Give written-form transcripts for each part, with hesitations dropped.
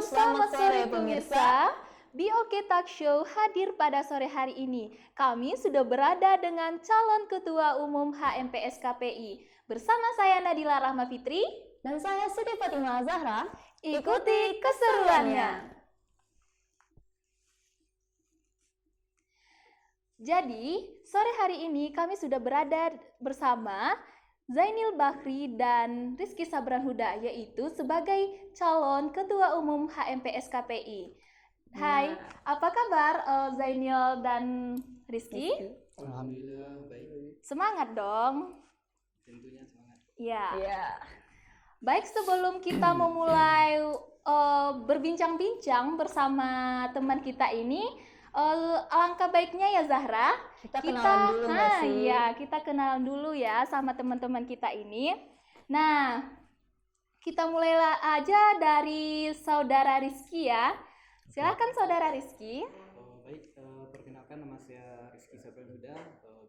selamat sore pemirsa. BOK Talk Show hadir pada sore hari ini. Kami sudah berada dengan calon Ketua Umum HMPS-KPI. Bersama saya Nadila Rahma Fitri. Dan saya Siti Fatimah Zahra. Ikuti keseruannya. Jadi, sore hari ini kami sudah berada bersama Zainil Bakhri dan Rizky Sabran Huda, yaitu sebagai calon Ketua Umum HMPS-KPI. Hai, apa kabar Zainil dan Rizky? Alhamdulillah, baik. Semangat dong. Tentunya semangat. Ya. Baik, sebelum kita memulai berbincang-bincang bersama teman kita ini, alangkah baiknya ya Zahra, Kita kenalan dulu nggak sih? Ya, kita kenalan dulu ya sama teman-teman kita ini. Nah, kita mulailah aja dari saudara Rizky ya. Silakan saudara Rizky. Baik, perkenalkan nama saya Rizky Sabran Huda,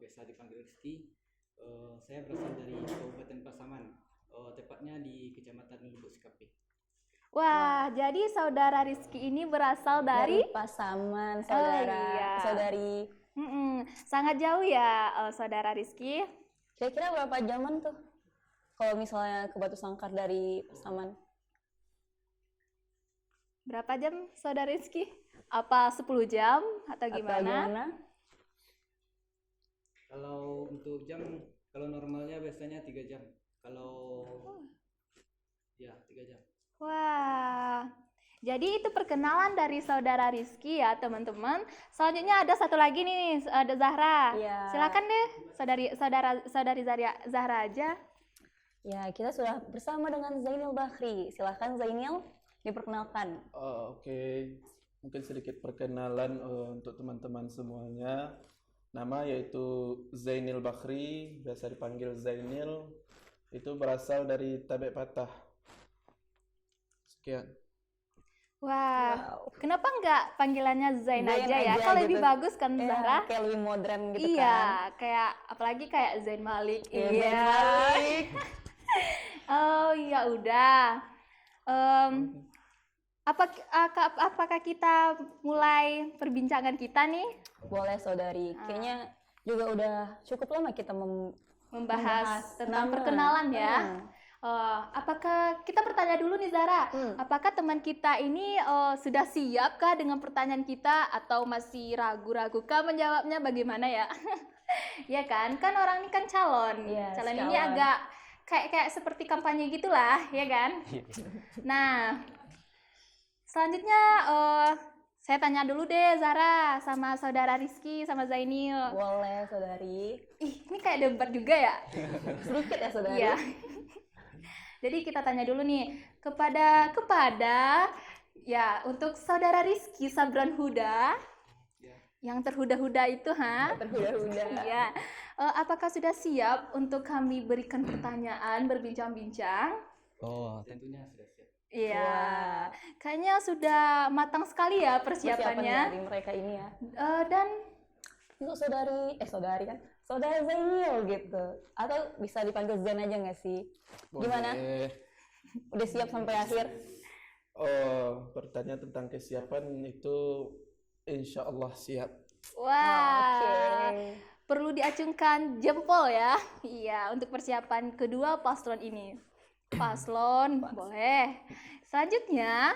biasa dipanggil Rizky. Saya berasal dari Kabupaten Pasaman, tepatnya di Kecamatan Lubuk Sikapi. Wah, jadi saudara Rizky ini berasal dari Pasaman, saudara. iya. Saudari. Sangat jauh ya saudara Rizky. Kira-kira berapa jaman tuh? Kalau misalnya ke Batu Sangkar dari Pasaman? Berapa jam saudara Rizky? Apa 10 jam atau Atau gimana? Kalau untuk jam, kalau normalnya biasanya 3 jam. Kalau ya 3 jam. Wah, jadi itu perkenalan dari saudara Rizky ya teman-teman. Selanjutnya ada satu lagi nih, ada Zahra. Iya. Silakan deh, saudari Zahra aja. Ya, kita sudah bersama dengan Zainil Bakhri. Silahkan Zainil, diperkenalkan. Oke. Mungkin sedikit perkenalan untuk teman-teman semuanya. Nama yaitu Zainil Bakhri, biasa dipanggil Zainil. Itu berasal dari Tabek Patah. Sekian. Wah, kenapa nggak panggilannya Zain Zain aja ya? aja Kan lebih gitu. bagus kan Ya, Zahra? kayak lebih modern gitu Iya, kan. kayak apalagi kayak Zain Malik. Iya, Zain Malik. Oh ya udah. Apakah kita mulai perbincangan kita nih Boleh saudari. Kayaknya juga udah cukup lama kita membahas tentang nama. perkenalan ya? Apakah kita bertanya dulu nih Zara? Apakah teman kita ini sudah siapkah dengan pertanyaan kita atau masih ragu-ragu kah menjawabnya, bagaimana ya? Ya kan orang ini kan calon. Yes, calon ini calon. agak kayak seperti kampanye gitulah, ya kan? Nah, selanjutnya saya tanya dulu deh Zara sama saudara Rizky sama Zainil. Boleh saudari. Ini kayak debat juga ya? Sedikit ya saudari. Iya. Jadi kita tanya dulu nih kepada ya untuk saudara Rizky Sabran Huda, yang terhuda-huda itu, Terhuda-huda. Iya. Apakah sudah siap untuk kami berikan pertanyaan, berbincang-bincang? Oh, tentunya sudah siap. Iya. Wah. Kayaknya sudah matang sekali ya persiapannya. dari mereka ini ya. Dan Untuk saudari kan? Saudara Zainil gitu. Atau bisa dipanggil Zain aja nggak sih? Gimana? Boleh. Udah siap sampai akhir? Bertanya tentang kesiapan itu insya Allah siap. wah. Oke. Perlu diacungkan jempol ya. Iya, untuk persiapan kedua paslon ini. Paslon, boleh. Selanjutnya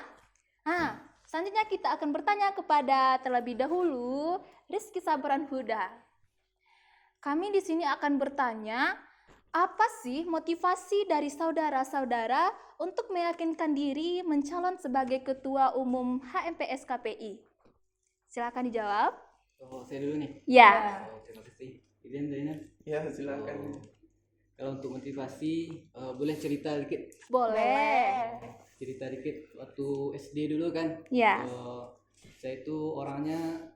kita akan bertanya kepada terlebih dahulu Rizky Sabran Huda. Kami di sini akan bertanya, apa sih motivasi dari saudara-saudara untuk meyakinkan diri mencalon sebagai Ketua Umum HMPS-KPI? Silakan dijawab. Oh, saya dulu nih. Ya. Terima kasih. Izin Zainal. Ya, silakan. Kalau untuk motivasi, boleh cerita dikit. Boleh. Cerita dikit waktu SD dulu kan. Ya. Saya itu orangnya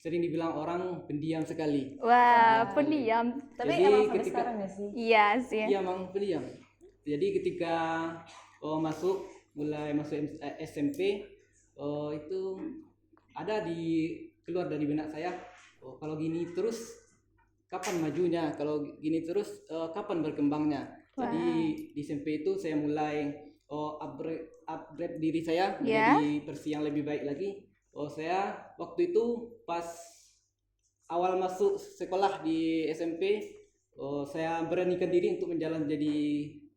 sering dibilang orang pendiam sekali. Wah, pendiam. Tapi Jadi emang sampai ketika- sekarang nggak sih? Iya sih. Iya, emang pendiam. Jadi ketika mulai masuk SMP, itu ada keluar dari benak saya, kalau gini terus kapan majunya, kalau gini terus kapan berkembangnya. Jadi di SMP itu saya mulai upgrade diri saya Ya. menjadi versi yang lebih baik lagi. Saya waktu itu pas awal masuk sekolah di SMP, saya beranikan diri untuk menjalan jadi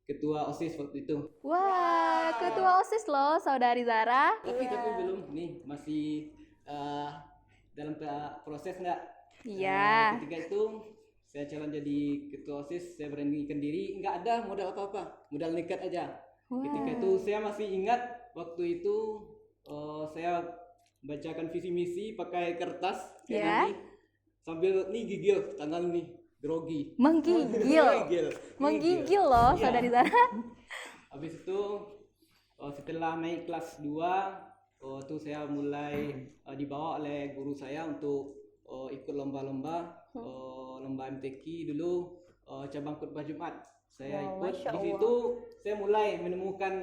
ketua OSIS waktu itu. Wah, ketua OSIS loh, saudari Zara. Tapi belum nih, masih dalam proses nggak. Iya. Ketika itu saya calon jadi ketua OSIS, saya beranikan diri, nggak ada modal apa-apa, modal nekat aja. Wah. Ketika itu saya masih ingat waktu itu saya bacakan visi misi pakai kertas kayak Ya. gini, sambil nih gigil tangan nih grogi. Menggigil. Menggigil loh, Iya. saudari Zara. Habis itu setelah naik kelas 2 tuh saya mulai dibawa oleh guru saya untuk ikut lomba-lomba, lomba MTQ dulu, cabang khutbah Jumat. Saya Wow, ikut Masya di Allah. situ, saya mulai menemukan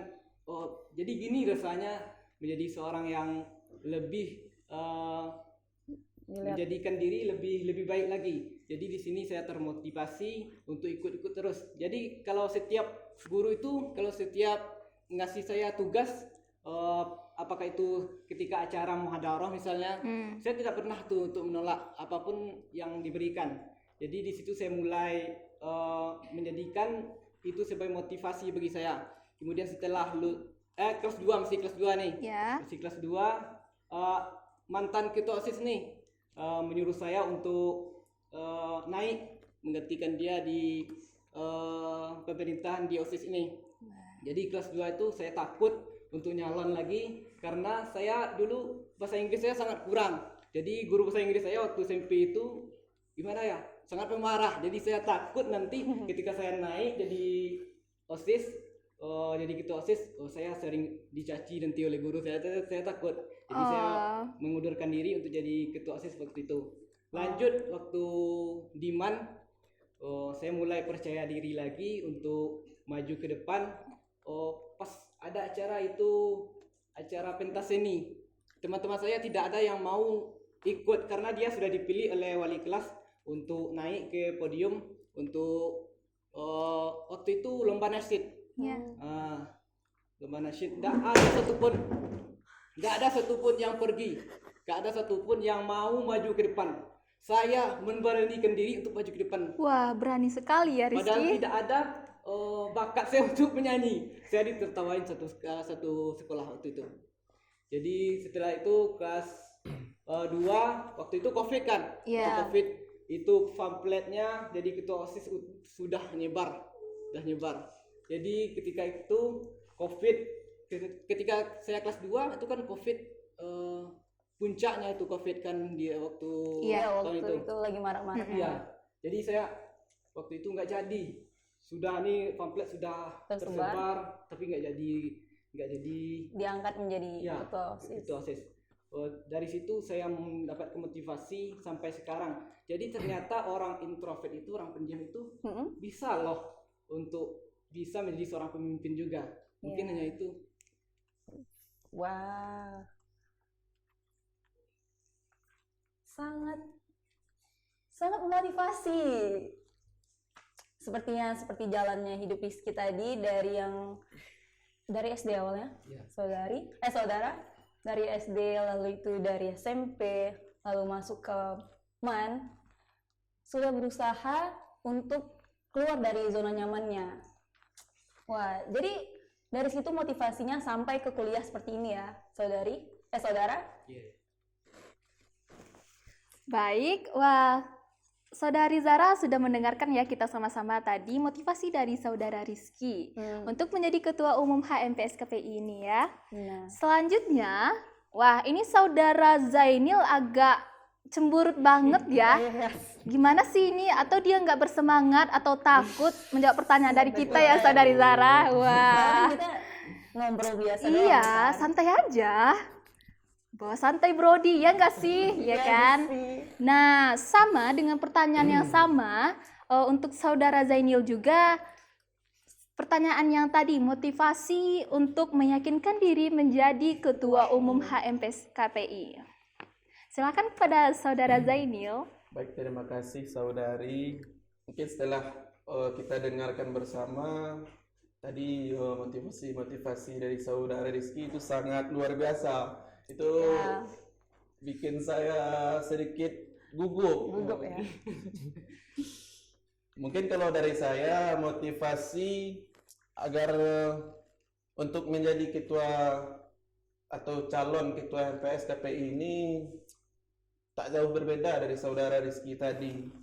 jadi gini rasanya menjadi seorang yang lebih Dilihat. menjadikan diri lebih baik lagi. Jadi di sini saya termotivasi untuk ikut-ikut terus. Jadi kalau setiap guru itu kalau setiap ngasih saya tugas, apakah itu ketika acara muhadarah misalnya, saya tidak pernah tuh untuk menolak apapun yang diberikan. Jadi di situ saya mulai menjadikan itu sebagai motivasi bagi saya. Kemudian setelah kelas 2, masih kelas 2 nih. Ya. Masih kelas 2, mantan ketua OSIS nih menyuruh saya untuk naik menggantikan dia di pemerintahan di OSIS ini. Jadi kelas 2 itu saya takut untuk nyalon lagi karena saya dulu bahasa Inggris saya sangat kurang. Jadi guru bahasa Inggris saya waktu SMP itu gimana ya? Sangat pemarah. Jadi saya takut nanti ketika saya naik jadi OSIS, jadi ketua OSIS, saya sering dicaci nanti oleh guru. Saya takut. Jadi saya mengundurkan diri untuk jadi ketua OSIS waktu itu. Lanjut waktu di MAN, saya mulai percaya diri lagi untuk maju ke depan. Pas ada acara itu, acara pentas seni, teman-teman saya tidak ada yang mau ikut karena dia sudah dipilih oleh wali kelas untuk naik ke podium untuk waktu itu lomba nasyid. Ya. Lomba nasyid, nggak ada satupun yang pergi, nggak ada satupun yang mau maju ke depan. Saya memberanikan diri untuk maju ke depan. Wah, berani sekali ya Padahal Rizky. tidak ada bakat saya untuk menyanyi. Saya ditertawain satu sekolah waktu itu. Jadi setelah itu kelas 2, waktu itu COVID kan. Iya. Covid itu pamfletnya jadi ketua OSIS sudah nyebar. Jadi ketika itu COVID, ketika saya kelas 2 itu kan COVID, puncaknya itu COVID kan di waktu Iya, tahun waktu itu lagi marak-marak. Iya. Jadi saya waktu itu nggak jadi. Sudah nih pamflet sudah Tersebar. tersebar, tapi nggak jadi Diangkat menjadi ya, ketua OSIS. ketua OSIS. Dari situ saya mendapat motivasi sampai sekarang. Jadi ternyata orang introvert itu, orang pendiam itu bisa loh untuk bisa menjadi seorang pemimpin juga. Mungkin Iya. hanya itu. Wah. Sangat memotivasi. Seperti jalannya hidup Rizky tadi dari SD awalnya, Ya. saudara, dari SD lalu itu dari SMP lalu masuk ke MAN, sudah berusaha untuk keluar dari zona nyamannya. Wah, jadi dari situ motivasinya sampai ke kuliah seperti ini ya, saudara. Iya. Baik, wah, saudari Zara sudah mendengarkan ya kita sama-sama tadi motivasi dari saudara Rizky untuk menjadi ketua umum HMPS KPI ini ya. Nah, Selanjutnya, wah ini saudara Zainil agak cemburut banget ya. Gimana sih ini? Atau dia nggak bersemangat atau takut menjawab pertanyaan dari kita ya saudari Zara? Wah, kita ngobrol biasa doang, iya kan? santai aja. Bawa santai Brody ya nggak sih? Ya kan? Nah, sama dengan pertanyaan yang sama untuk saudara Zainil juga. Pertanyaan yang tadi, motivasi untuk meyakinkan diri menjadi ketua umum HMPS KPI. Silakan kepada saudara Zainil. Baik, terima kasih saudari. Mungkin setelah kita dengarkan bersama Tadi motivasi dari saudara Rizky itu sangat luar biasa. Itu Ya, bikin saya sedikit gugup. gugup ya. Mungkin kalau dari saya motivasi agar untuk menjadi ketua atau calon ketua MPS KPI ini tak jauh berbeda dari saudara Rizky tadi.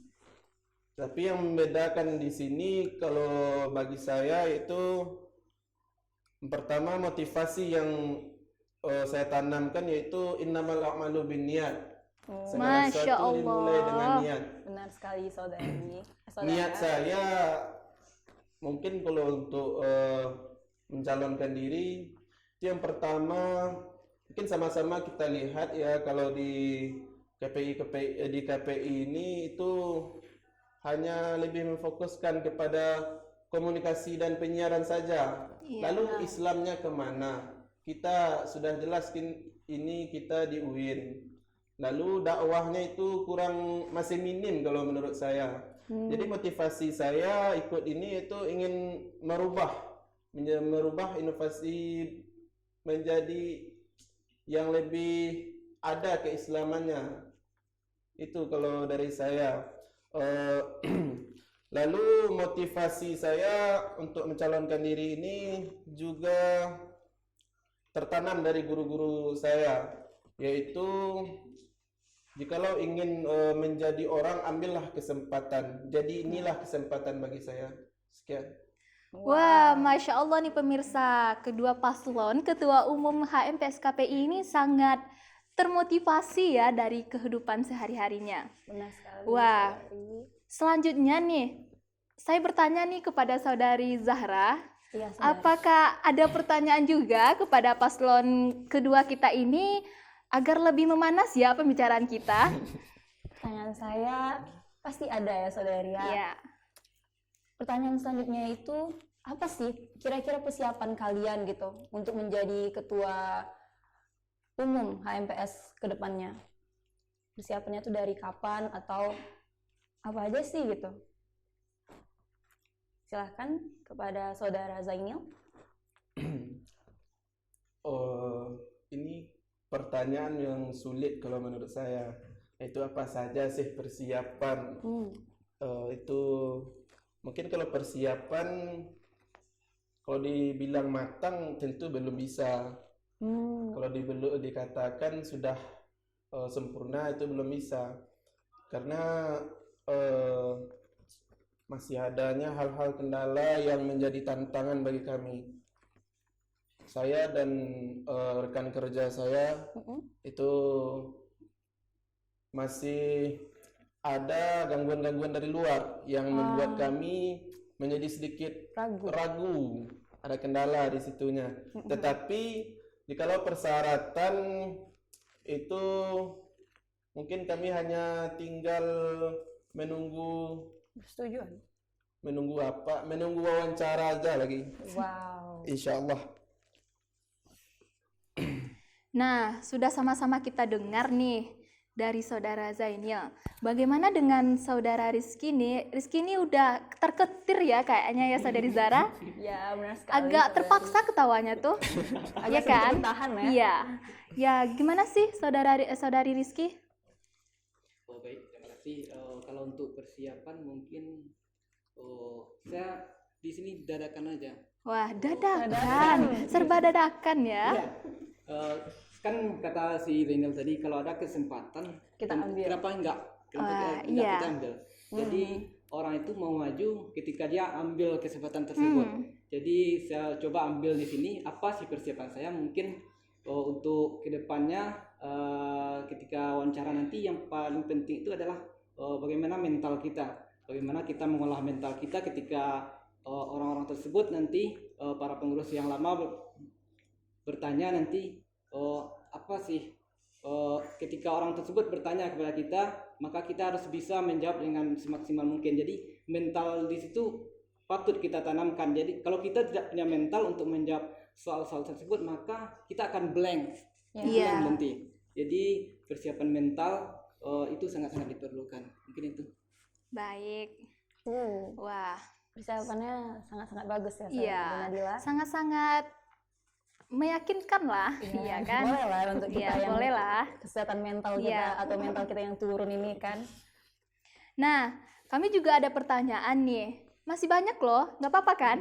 Tapi yang membedakan di sini kalau bagi saya itu yang pertama motivasi yang saya tanamkan yaitu innamal a'malu binniyat. Segala Masya sesuatu dimulai dengan Allah. niat. Benar sekali saudari. Niat saya mungkin kalau untuk mencalonkan diri itu yang pertama mungkin sama-sama kita lihat ya kalau di KPI ini itu hanya lebih memfokuskan kepada komunikasi dan penyiaran saja. Iya. Lalu Islamnya kemana? Kita sudah jelaskan ini kita di UIN. Lalu dakwahnya itu masih minim kalau menurut saya. Jadi motivasi saya ikut ini itu ingin merubah inovasi menjadi yang lebih ada keislamannya. Itu kalau dari saya. Lalu motivasi saya untuk mencalonkan diri ini juga tertanam dari guru-guru saya, yaitu jikalau ingin menjadi orang, ambillah kesempatan. Jadi inilah kesempatan bagi saya. Sekian. Wah, Masya Allah nih pemirsa, kedua paslon Ketua Umum HMPS KPI ini sangat termotivasi ya dari kehidupan sehari-harinya. Benar sekali. Wah. saudari. Selanjutnya nih, saya bertanya nih kepada saudari Zahra, Iya, saudari. apakah ada pertanyaan juga kepada paslon kedua kita ini agar lebih memanas ya pembicaraan kita? Pertanyaan saya pasti ada ya saudari ya. Iya. Pertanyaan selanjutnya itu apa sih kira-kira persiapan kalian gitu untuk menjadi ketua umum HMPS ke depannya? Persiapannya tuh dari kapan atau apa aja sih gitu? Silahkan kepada saudara Zainil. Ini pertanyaan yang sulit kalau menurut saya. Itu apa saja sih persiapan? Itu mungkin kalau persiapan kalau dibilang matang tentu belum bisa. Kalau dikatakan sudah sempurna itu belum bisa. Karena masih adanya hal-hal kendala yang menjadi tantangan bagi kami. Saya dan rekan kerja saya itu masih ada gangguan-gangguan dari luar yang membuat kami menjadi sedikit ragu. Ada kendala di situnya. Tetapi jikalau persyaratan itu mungkin kami hanya tinggal menunggu Persetujuan. menunggu wawancara aja lagi. Wow. Insyaallah. Nah, sudah sama-sama kita dengar nih dari saudara Zainil. Bagaimana dengan saudara Rizky nih? Rizky ini udah terketir ya kayaknya ya saudari Zara. Ya benar sekali. Agak saudari. terpaksa ketawanya tuh. Iya Agak kan? sedikit tahan ya. Iya. Ya, gimana sih saudari Rizky? Oh baik, terima kasih. Kalau untuk persiapan mungkin saya di sini dadakan aja. Wah, dadakan. Serba dadakan ya. Iya. Kan kata si Zainal tadi kalau ada kesempatan Kita ambil. Kenapa enggak? Wah, Enggak iya. kita ambil. Jadi orang itu mau maju ketika dia ambil kesempatan tersebut. Jadi saya coba ambil di sini apa sih persiapan saya mungkin untuk kedepannya ketika wawancara nanti yang paling penting itu adalah bagaimana mental kita, bagaimana kita mengolah mental kita ketika orang-orang tersebut nanti para pengurus yang lama bertanya nanti apa sih ketika orang tersebut bertanya kepada kita, maka kita harus bisa menjawab dengan semaksimal mungkin. Jadi mental di situ patut kita tanamkan. Jadi kalau kita tidak punya mental untuk menjawab soal-soal tersebut, maka kita akan blank. Iya. Nanti. Jadi persiapan mental itu sangat-sangat diperlukan. Mungkin itu. Baik. Wah, Persiapannya sangat-sangat bagus ya, Iya, Saudara Nadila. sangat-sangat meyakinkan lah, iya kan? Boleh lah untuk Iya, kita yang boleh lah. kesehatan mental kita Iya. atau mental kita yang turun ini kan. Nah, kami juga ada pertanyaan nih. Masih banyak loh, nggak apa-apa kan?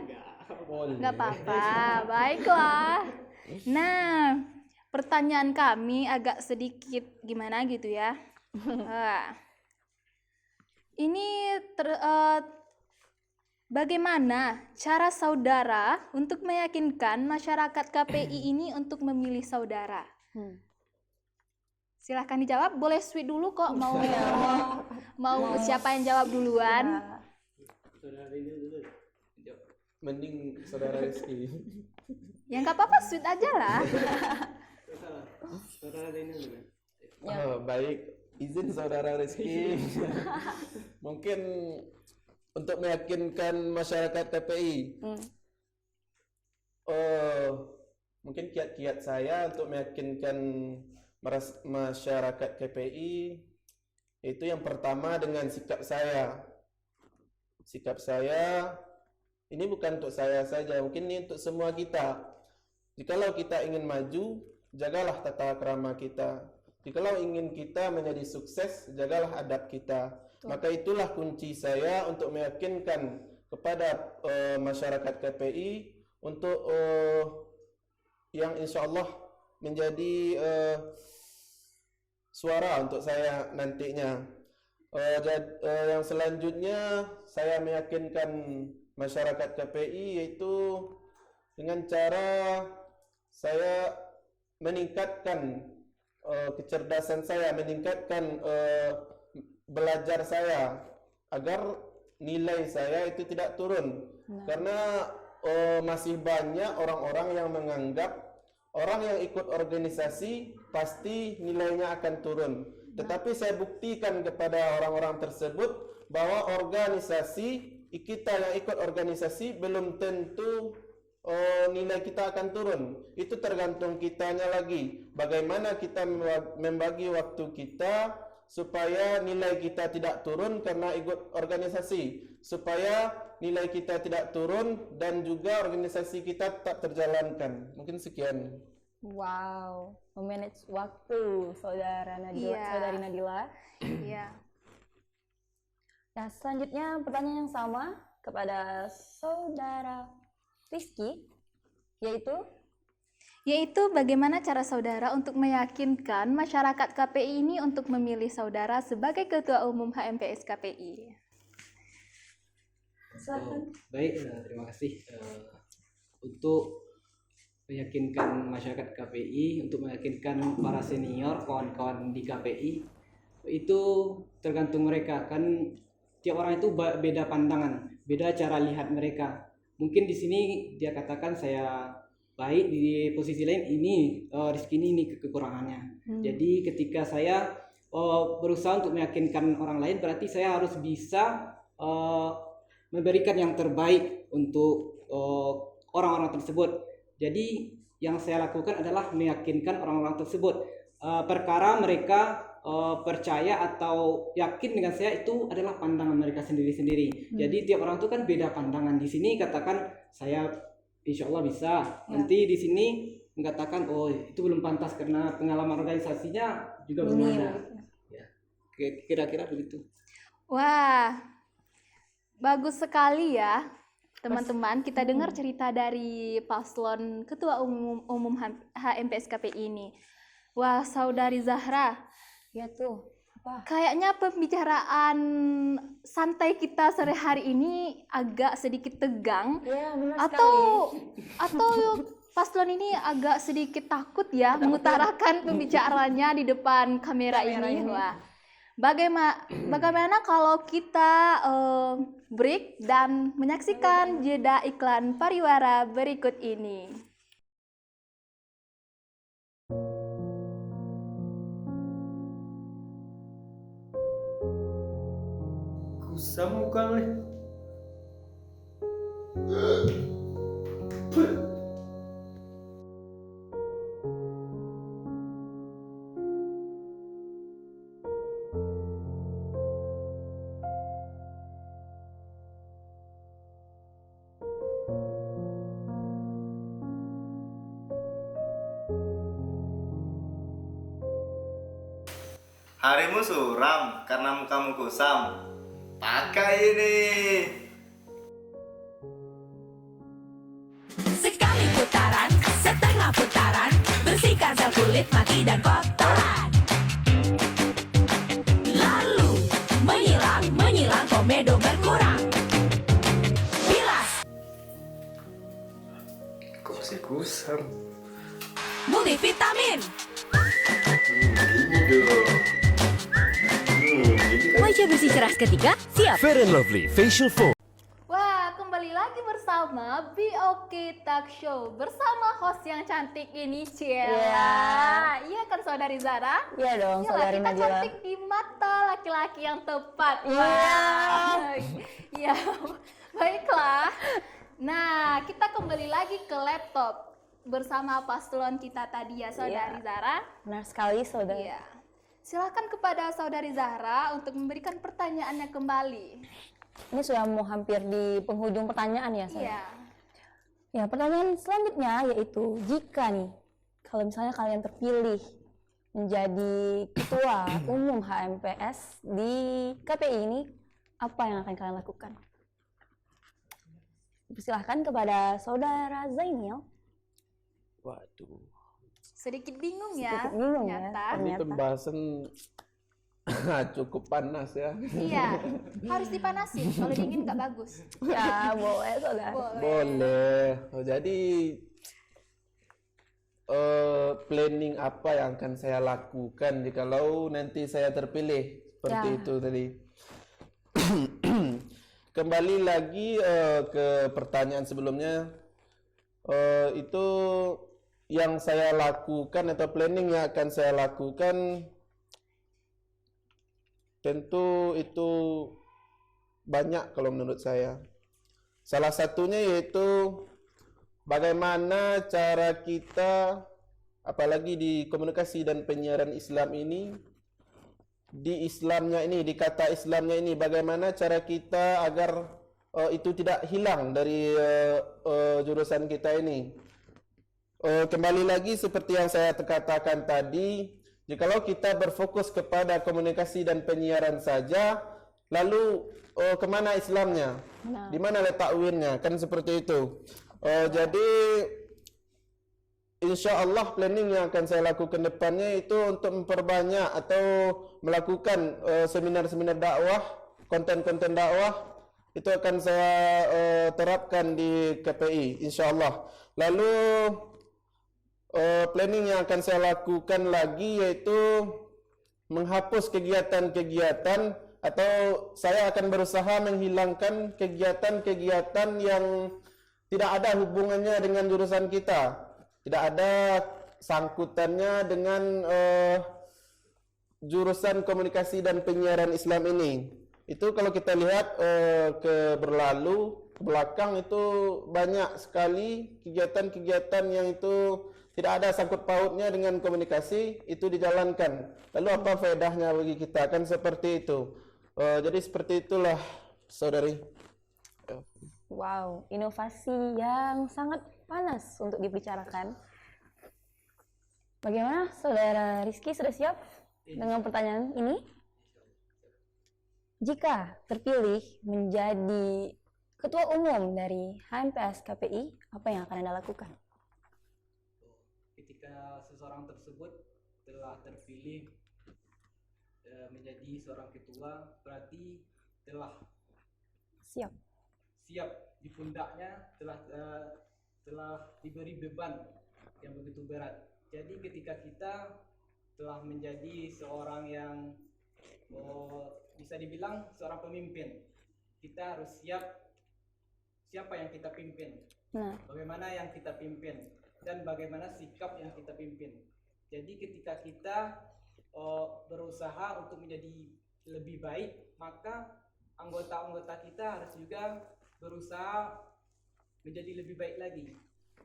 Boleh. Nggak apa-apa, baiklah. Nah, pertanyaan kami agak sedikit gimana gitu ya. Wah. Ini bagaimana cara saudara untuk meyakinkan masyarakat KPI ini untuk memilih saudara? Silahkan dijawab, boleh sweet dulu kok, mau siapa yang jawab duluan? Ya, Saudara Rina dulu. Jawab. Mending saudara Rizky. Ya nggak apa-apa, sweet aja lah. Salah. Saudara Rina dulu. Oh, baik, izin saudara Rizky. Mungkin untuk meyakinkan masyarakat KPI. Mungkin kiat-kiat saya untuk meyakinkan masyarakat KPI itu yang pertama dengan sikap saya. Sikap saya ini bukan untuk saya saja, mungkin ini untuk semua kita. Jikalau kita ingin maju, jagalah tata krama kita. Jikalau ingin kita menjadi sukses, jagalah adab kita. Maka itulah kunci saya untuk meyakinkan kepada masyarakat KPI untuk yang insya Allah menjadi suara untuk saya nantinya. Yang selanjutnya saya meyakinkan masyarakat KPI yaitu dengan cara saya meningkatkan kecerdasan saya, meningkatkan belajar saya agar nilai saya itu tidak turun. Karena masih banyak orang-orang yang menganggap orang yang ikut organisasi pasti nilainya akan turun. Tetapi saya buktikan kepada orang-orang tersebut bahwa organisasi, kita yang ikut organisasi belum tentu nilai kita akan turun. Itu tergantung kitanya lagi. Bagaimana kita membagi waktu kita supaya nilai kita tidak turun karena ikut organisasi, supaya nilai kita tidak turun dan juga organisasi kita tetap terjalankan. Mungkin sekian. wow, memanage waktu Saudara Nadila, Iya. Saudari Nadila. Iya. Nah, selanjutnya pertanyaan yang sama kepada Saudara Rizky, Yaitu bagaimana cara saudara untuk meyakinkan masyarakat KPI ini untuk memilih saudara sebagai Ketua Umum HMPS KPI? Baik, terima kasih untuk meyakinkan masyarakat KPI, untuk meyakinkan para senior, kawan-kawan di KPI, itu tergantung mereka. Kan tiap orang itu beda pandangan, beda cara lihat mereka. Mungkin di sini dia katakan saya baik, di posisi lain ini Rizky ini kekurangannya. Jadi ketika saya berusaha untuk meyakinkan orang lain, berarti saya harus bisa memberikan yang terbaik untuk orang-orang tersebut. Jadi yang saya lakukan adalah meyakinkan orang-orang tersebut. Perkara mereka percaya atau yakin dengan saya itu adalah pandangan mereka sendiri-sendiri. Jadi tiap orang itu kan beda pandangan. Di sini katakan saya insya Allah bisa. Nanti di sini mengatakan oh itu belum pantas karena pengalaman organisasinya juga belum ada. Ya, kira-kira begitu. Wah, bagus sekali ya teman-teman. Kita dengar cerita dari paslon Ketua Umum HMPS KPI ini. Wah, Saudari Zahra, Ya tuh, apa? kayaknya pembicaraan santai kita sore hari ini agak sedikit tegang. Ya, benar Atau sekali. paslon ini agak sedikit takut ya mengutarakan pembicaraannya di depan kamera ini. Wah, bagaimana kalau kita break dan menyaksikan jeda iklan pariwara berikut ini? Kusam bukan Harimu suram karena mukamu kusam. Pakai ini. Sekali putaran, setengah putaran, bersihkan sel kulit mati dan kotoran. Lalu menyilang komedo berkurang. Bilas Kok masih kusam? multivitamin. Ini dong. Ini kan Wajah bersih cerah seketika, siap. Fair and Lovely Facial Foam. Wah, kembali lagi bersama BOK Talk Show bersama host yang cantik ini, Cia. Iya. Iya kan saudari Zara? Iya dong, Iyalah, saudari kita Najila. cantik di mata laki-laki yang tepat. Iya. Wah. Iya. Baiklah. Nah, kita kembali lagi ke laptop bersama paslon kita tadi ya, saudari Iya. Zara. Benar sekali, saudara. Iya. Silakan kepada saudari Zahra untuk memberikan pertanyaannya kembali. Ini sudah mau hampir di penghujung pertanyaan ya, saudara. Iya. Ya, pertanyaan selanjutnya yaitu jika nih, kalau misalnya kalian terpilih menjadi ketua umum HMPS di KPI ini, apa yang akan kalian lakukan? Persilahkan kepada saudara Zainil. waduh. Sedikit bingung ya. Sedikit bingung ya, ternyata. Ini ternyata. pembahasan cukup panas ya. Iya, harus dipanasin. Kalau dingin nggak bagus. Ya, boleh, saudara. Boleh. Oh, jadi planning apa yang akan saya lakukan jikalau nanti saya terpilih seperti Ya. itu tadi. Kembali lagi ke pertanyaan sebelumnya, itu yang saya lakukan atau planning yang akan saya lakukan tentu itu banyak kalau menurut saya. Salah satunya yaitu bagaimana cara kita, apalagi di komunikasi dan penyiaran Islam ini, di Islamnya ini, di kata Islamnya ini, bagaimana cara kita agar itu tidak hilang dari jurusan kita ini. Kembali lagi seperti yang saya katakan tadi, jikalau kita berfokus kepada komunikasi dan penyiaran saja, lalu kemana Islamnya? Nah. Di mana letak win-nya? Kan seperti itu. Jadi insya Allah planning yang akan saya lakukan depannya itu untuk memperbanyak atau melakukan seminar-seminar dakwah, konten-konten dakwah itu akan saya terapkan di KPI insya Allah. Lalu planning yang akan saya lakukan lagi yaitu menghapus kegiatan-kegiatan atau saya akan berusaha menghilangkan kegiatan-kegiatan yang tidak ada hubungannya dengan jurusan kita, tidak ada sangkutannya dengan jurusan komunikasi dan penyiaran Islam ini. Itu kalau kita lihat ke belakang itu banyak sekali kegiatan-kegiatan yang itu tidak ada sangkut pautnya dengan komunikasi itu dijalankan. Lalu apa faedahnya bagi kita? Kan seperti itu. Jadi seperti itulah, saudari. Wow, inovasi yang sangat panas untuk dibicarakan. Bagaimana saudara Rizky, sudah siap dengan pertanyaan ini? Jika terpilih menjadi ketua umum dari HMPS KPI, apa yang akan Anda lakukan? Ketika seseorang tersebut telah terpilih menjadi seorang ketua, berarti telah Siap. siap di pundaknya, telah diberi beban yang begitu berat. Jadi ketika kita telah menjadi seorang yang bisa dibilang seorang pemimpin, kita harus siap siapa yang kita pimpin, Nah, bagaimana yang kita pimpin, dan bagaimana sikap yang kita pimpin. Jadi ketika kita berusaha untuk menjadi lebih baik, maka anggota-anggota kita harus juga berusaha menjadi lebih baik lagi.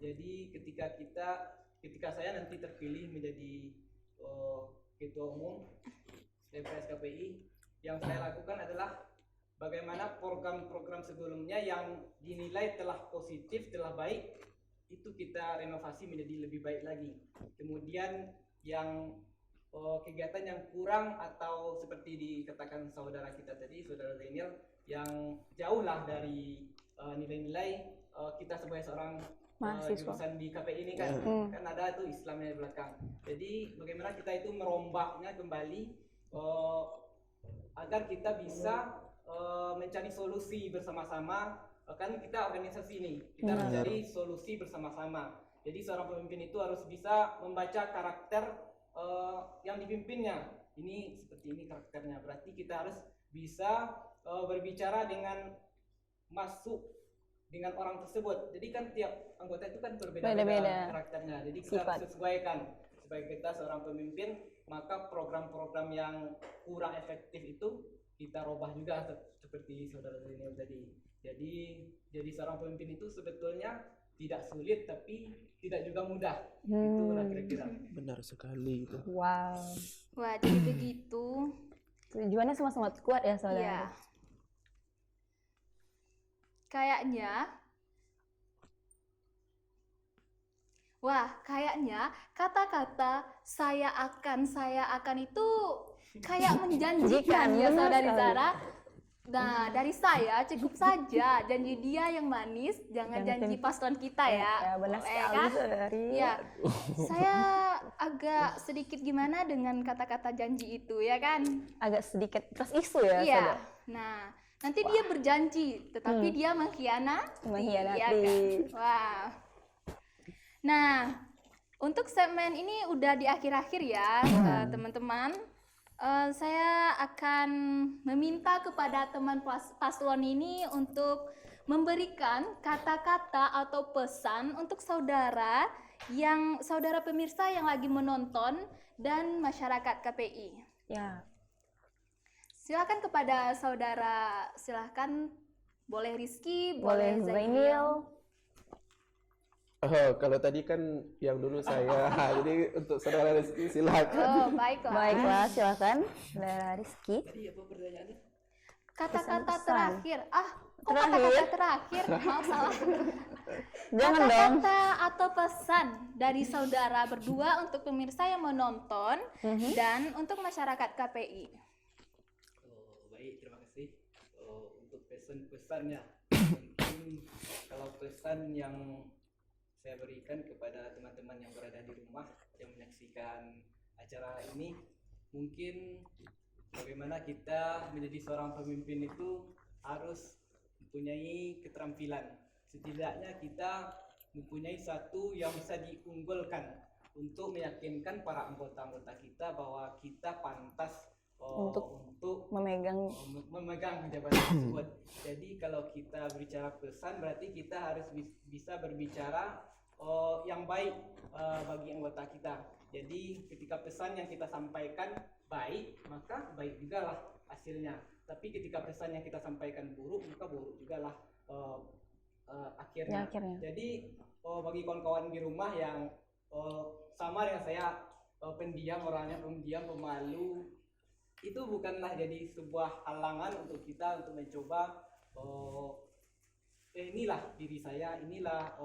Jadi ketika saya nanti terpilih menjadi ketua umum HMPS KPI, yang saya lakukan adalah bagaimana program-program sebelumnya yang dinilai telah positif, telah baik, itu kita renovasi menjadi lebih baik lagi. Kemudian yang kegiatan yang kurang atau seperti dikatakan saudara kita tadi, saudara Zainil, yang jauh lah dari nilai-nilai kita sebagai seorang Mahasiswa. jurusan di KPI ini kan, kan ada tuh Islamnya di belakang. Jadi bagaimana kita itu merombaknya kembali agar kita bisa mencari solusi bersama-sama. Kan kita organisasi ini, kita mencari solusi bersama-sama. Jadi seorang pemimpin itu harus bisa membaca karakter yang dipimpinnya. Ini seperti ini karakternya. Berarti kita harus bisa berbicara dengan masuk dengan orang tersebut. Jadi kan tiap anggota itu kan berbeda-beda Beda-beda karakternya. Jadi kita sifat. harus sesuaikan supaya kita seorang pemimpin, maka program-program yang kurang efektif itu kita robah juga seperti saudara Zainil tadi. Jadi seorang pemimpin itu sebetulnya tidak sulit tapi tidak juga mudah. Itulah kira-kira. Benar sekali itu. Wow. Wah, jadi begitu. Tujuannya sama-sama kuat ya saudara. Iya. Kayaknya kata-kata saya akan itu kayak menjanjikan ya benar saudari sekali. Zara. Nah, dari saya cukup saja janji dia yang manis, jangan janji paslon kita ya. Ya, benar Boleh sekali kan? saudari. Ya, saya agak sedikit gimana dengan kata-kata janji itu ya kan? Agak sedikit isu ya Iya. saudara. Nah, nanti dia berjanji, tetapi dia mengkhianati. Mengkhianati. Iya kan? Wah. Nah, untuk segmen ini udah di akhir-akhir ya, teman-teman. Saya akan meminta kepada teman paslon ini untuk memberikan kata-kata atau pesan untuk saudara pemirsa yang lagi menonton dan masyarakat KPI. Ya. Silakan kepada saudara, silakan boleh Rizky, Boleh boleh Zainil. Zainil. Oh, kalau tadi kan yang dulu saya. Jadi untuk saudara Rizky silakan. Oh, baiklah. Baiklah, silakan saudara Rizky. Tadi apa pertanyaannya? Kata-kata Pesan-pesan. terakhir. Kok Terakhir? kata-kata terakhir? Maaf salah. Jangan dong. Kata-kata atau pesan dari saudara berdua untuk pemirsa yang menonton dan untuk masyarakat KPI. Oh, baik, terima kasih. Untuk pesan-pesannya, mungkin kalau pesan yang saya berikan kepada teman-teman yang berada di rumah yang menyaksikan acara ini, mungkin bagaimana kita menjadi seorang pemimpin itu harus mempunyai keterampilan. Setidaknya kita mempunyai satu yang bisa diunggulkan untuk meyakinkan para anggota-anggota kita bahwa kita pantas untuk memegang jabatan tersebut. Jadi kalau kita berbicara pesan, berarti kita harus bisa berbicara yang baik bagi anggota kita. Jadi ketika pesan yang kita sampaikan baik, maka baik juga lah hasilnya. Tapi ketika pesan yang kita sampaikan buruk, maka buruk juga lah akhirnya. Jadi bagi kawan-kawan di rumah yang sama dengan saya, orangnya pendiam, pemalu, itu bukanlah jadi sebuah halangan untuk kita untuk mencoba inilah diri saya, inilah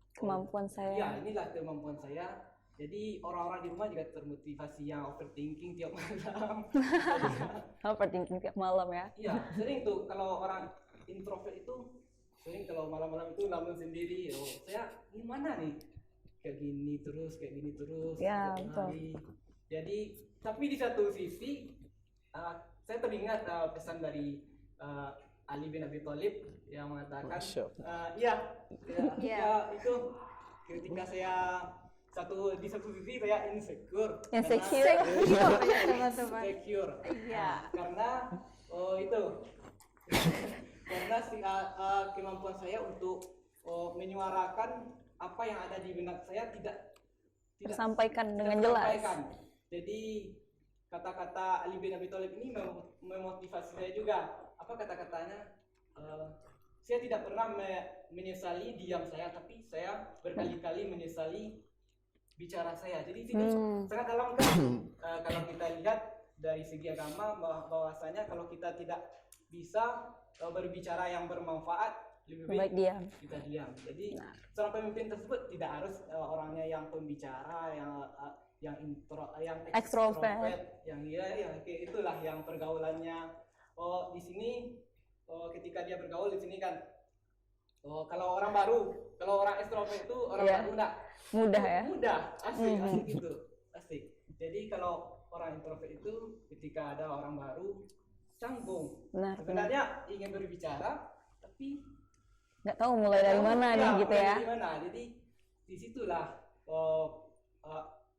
Kemampuan saya. ya inilah kemampuan saya. Jadi orang-orang di rumah juga termotivasi yang overthinking tiap malam. Overthinking tiap malam ya. Iya, sering tuh kalau orang introvert itu sering kalau malam-malam itu namun sendiri, saya gimana nih, kayak gini terus Ya, setiap betul. hari. Jadi tapi di satu sisi saya teringat pesan dari Ali bin Abi Thalib yang mengatakan, itu ketika saya di satu sisi saya insecure. Insecure. Iya, teman-teman. Insecure. Iya. Karena karena kemampuan saya untuk menyuarakan apa yang ada di benak saya tidak Tersampaikan dengan tersampaikan. jelas. Jadi kata-kata Ali bin Abi Thalib ini memotivasi saya juga. Apa kata-katanya? Saya tidak pernah menyesali diam saya, tapi saya berkali-kali menyesali bicara saya. Jadi sini sangat dalam kan. Kalau kita lihat dari segi agama bahwasanya kalau kita tidak bisa berbicara yang bermanfaat, lebih Baik diam. kita diam. Jadi seorang pemimpin tersebut tidak harus orangnya yang pembicara, yang Extrovert. yang yang kayak itulah yang pergaulannya. Oh di sini ketika dia bergaul di sini kan, kalau orang ekstrovert itu orang Iya. baru enggak Mudah ya. mudah, asik gitu, asik. Jadi kalau orang introvert itu ketika ada orang baru canggung, Benar. sebenarnya ingin berbicara tapi Nggak tahu mulai dari mana nih gitu mulai ya. dari mana. Jadi disitulah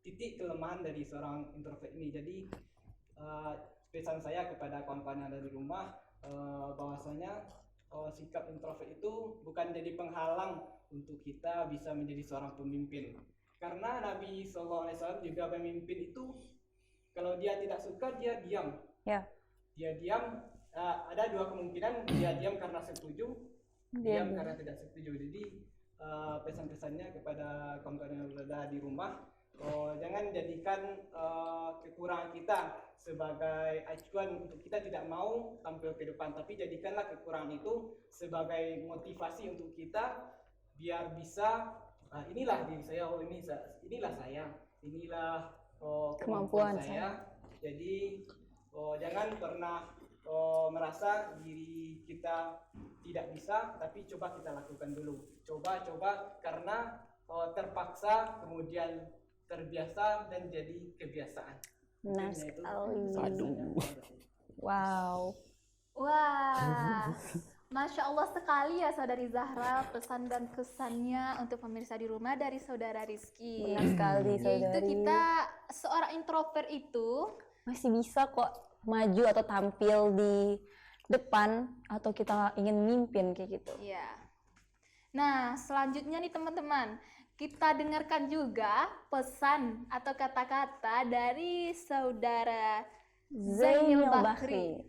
titik kelemahan dari seorang introvert ini. Jadi pesan saya kepada kawan-kawan yang ada di rumah, bahwasanya sikap introvert itu bukan jadi penghalang untuk kita bisa menjadi seorang pemimpin. Karena Nabi SAW juga pemimpin itu kalau dia tidak suka dia diam. Ya. Dia diam, ada dua kemungkinan, dia diam karena setuju, diam karena tidak setuju. Jadi pesan-pesannya kepada kawan-kawan yang berada di rumah, jangan jadikan kekurangan kita sebagai acuan untuk kita tidak mau tampil ke depan, tapi jadikanlah kekurangan itu sebagai motivasi untuk kita biar bisa inilah diri saya, inilah saya, inilah kemampuan saya. Jadi jangan pernah merasa diri kita tidak bisa, tapi coba kita lakukan dulu. Coba karena terpaksa kemudian terbiasa dan jadi kebiasaan. Benar Itu sekali. Wow. Wah, Masya Allah sekali ya Saudari Zahra, pesan dan kesannya untuk pemirsa di rumah dari Saudara Rizky. Benar sekali Yaitu saudari. kita seorang introvert itu Masih bisa kok maju atau tampil di depan atau kita ingin mimpin kayak gitu. ya. Nah, selanjutnya nih teman-teman, kita dengarkan juga pesan atau kata-kata dari Saudara Zainil Bakri.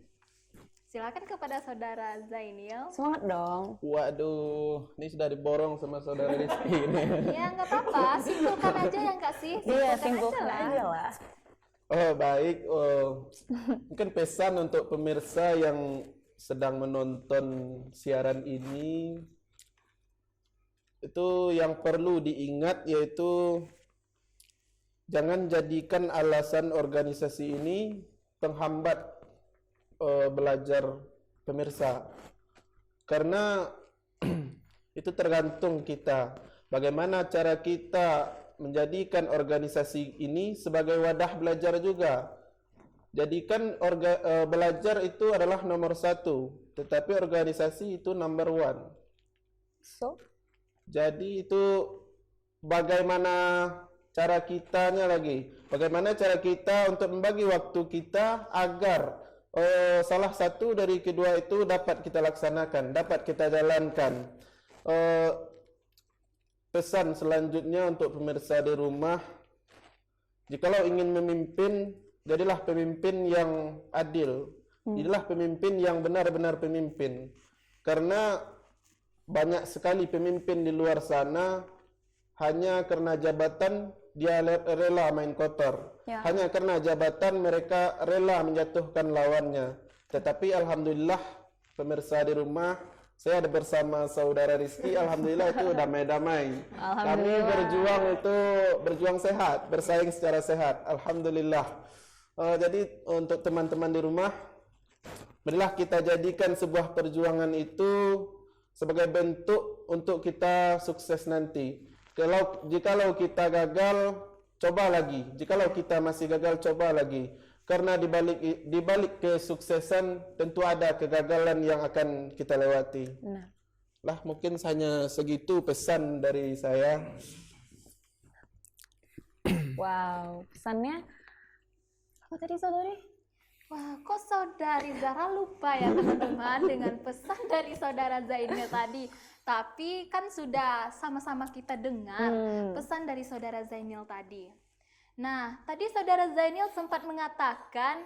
Silakan kepada Saudara Zainil. Semangat dong. Waduh, ini sudah diborong sama saudara Rizky ini. Ya nggak apa-apa, simpulkan aja ya nggak sih? Iya, Simpulkan simpulkan aja lah. aja lah. Oh baik, mungkin pesan untuk pemirsa yang sedang menonton siaran ini, itu yang perlu diingat yaitu jangan jadikan alasan organisasi ini penghambat belajar pemirsa, karena itu tergantung kita bagaimana cara kita menjadikan organisasi ini sebagai wadah belajar juga. Jadikan belajar itu adalah nomor 1, tetapi organisasi itu number 1. So, Jadi itu bagaimana cara kitanya lagi, bagaimana cara kita untuk membagi waktu kita agar salah satu dari kedua itu dapat kita laksanakan, dapat kita jalankan. Pesan selanjutnya untuk pemirsa di rumah, jikalau ingin memimpin, jadilah pemimpin yang adil, jadilah pemimpin yang benar-benar pemimpin. Karena banyak sekali pemimpin di luar sana hanya karena jabatan dia rela main kotor. Ya. Hanya karena jabatan mereka rela menjatuhkan lawannya. Tetapi alhamdulillah pemirsa di rumah, saya ada bersama saudara Rizky, alhamdulillah itu damai-damai. Kami berjuang sehat, bersaing secara sehat, alhamdulillah. Jadi untuk teman-teman di rumah, marilah kita jadikan sebuah perjuangan itu sebagai bentuk untuk kita sukses nanti. Jikalau kita gagal, coba lagi. Jikalau kita masih gagal, coba lagi. Karena di balik kesuksesan tentu ada kegagalan yang akan kita lewati. nah, Lah mungkin hanya segitu pesan dari saya. wow. Pesannya apa tadi saudari? Wah, kok Saudari Zahra lupa ya teman-teman dengan pesan dari Saudara Zainil tadi. Tapi kan sudah sama-sama kita dengar pesan dari Saudara Zainil tadi. Nah, tadi Saudara Zainil sempat mengatakan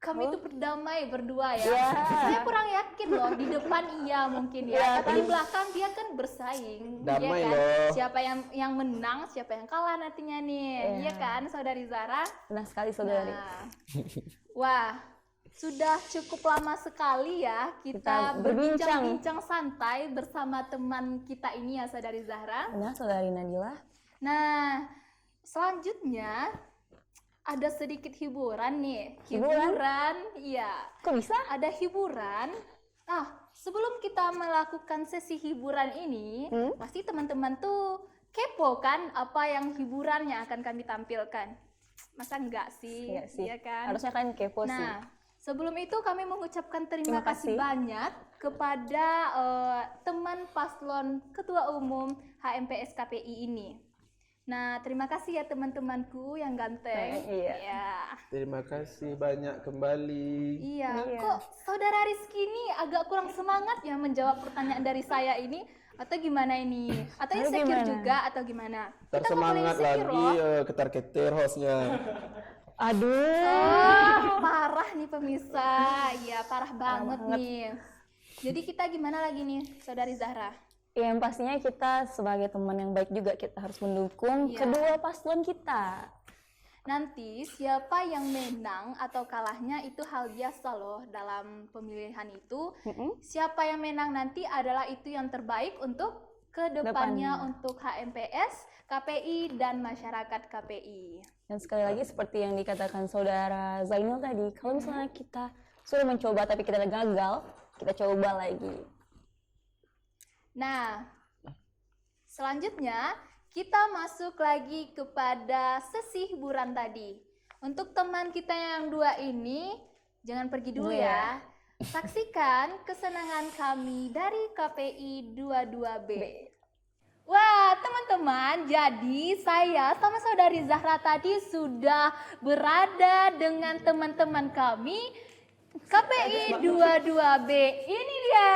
kami itu berdamai berdua ya. Saya kurang yakin loh, di depan iya mungkin ya. Tapi di belakang dia kan bersaing. Damai ya kan? loh. Siapa yang menang, siapa yang kalah nantinya nih. Iya kan, Saudari Zahra? Benar sekali saudari. Nah, wah, sudah cukup lama sekali ya kita Kita berbincang-bincang santai bersama teman kita ini ya Saudari Zahra. Benar saudari Nadila. Nah, selanjutnya ada sedikit hiburan nih. Hiburan? Iya. Kok bisa? Ada hiburan. Sebelum kita melakukan sesi hiburan ini, pasti teman-teman tuh kepo kan apa yang hiburan yang akan kami tampilkan. Masa enggak sih? Iya sih. Iya kan? Harusnya kalian kepo sih. Nah, sebelum itu kami mengucapkan terima Terima kasih kasih. banyak kepada teman paslon Ketua Umum HMPS KPI ini. Nah, terima kasih ya teman-temanku yang ganteng. Iya. Ya. Terima kasih banyak kembali. Iya. Iya. Kok saudara Rizky ini agak kurang semangat ya menjawab pertanyaan dari saya ini? Atau gimana ini? Atau Atau insecure gimana? juga atau gimana? Kita nggak boleh Tersemangat insecure lagi loh. ketar-ketir hostnya. Aduh. Parah nih pemirsa. Iya, parah banget banget. nih. Jadi kita gimana lagi nih, Saudari Zahra? Yang pastinya kita sebagai teman yang baik juga kita harus mendukung Iya. kedua paslon kita. Nanti siapa yang menang atau kalahnya itu hal biasa loh dalam pemilihan itu. Siapa yang menang nanti adalah itu yang terbaik untuk kedepannya Depannya. untuk HMPS, KPI, dan masyarakat KPI. Dan sekali lagi seperti yang dikatakan saudara Zainul tadi, kalau misalnya kita sudah mencoba tapi kita gagal, kita coba lagi. Nah, selanjutnya kita masuk lagi kepada sesi hiburan tadi. Untuk teman kita yang dua ini, jangan pergi dulu ya. Saksikan kesenangan kami dari KPI 22B. Wah, teman-teman, jadi saya sama saudari Zahra tadi sudah berada dengan teman-teman kami KPI 22B. Ini dia.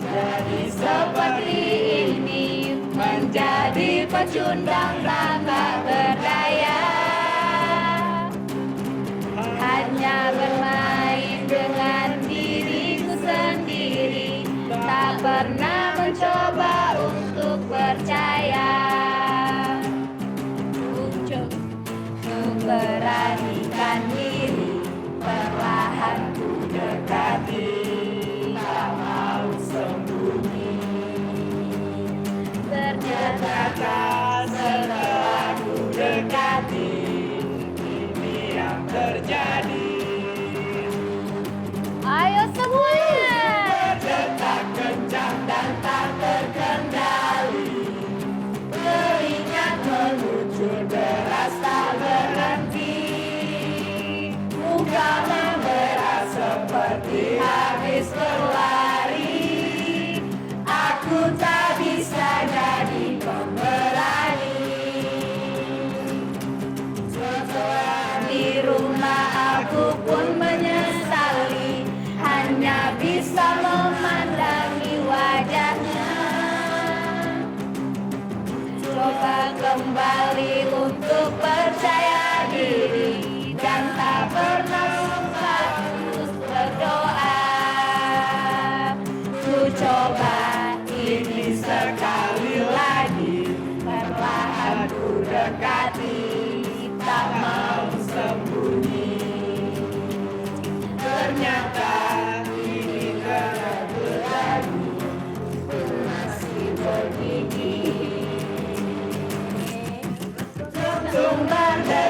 Jadi seperti ini menjadi pecundang tak berdaya, hanya bermain dengan diriku sendiri, tak pernah mencoba untuk percaya. Untuk memberanikan diri, perlahan ku dekati, tak mau sembunyi. Ternyata setelah ku dekati, ini yang terjadi. Ayo semuanya! Berdetak kencang dan tak terkendali, keringat meluncur deras tak berhenti, muka memerah seperti habis berlari. Aku tak bisa jadi pemberani. Di rumah aku pun menyesali, hanya bisa memandangi wajahnya. Coba kembali untuk percaya diri, dan tak pernah lupa terus berdoa. Ku coba ini sekali lagi, perlahan ku dekati, tak mau sembunyi. Ternyata ini karena berani, masih bergigi. Untung berdiri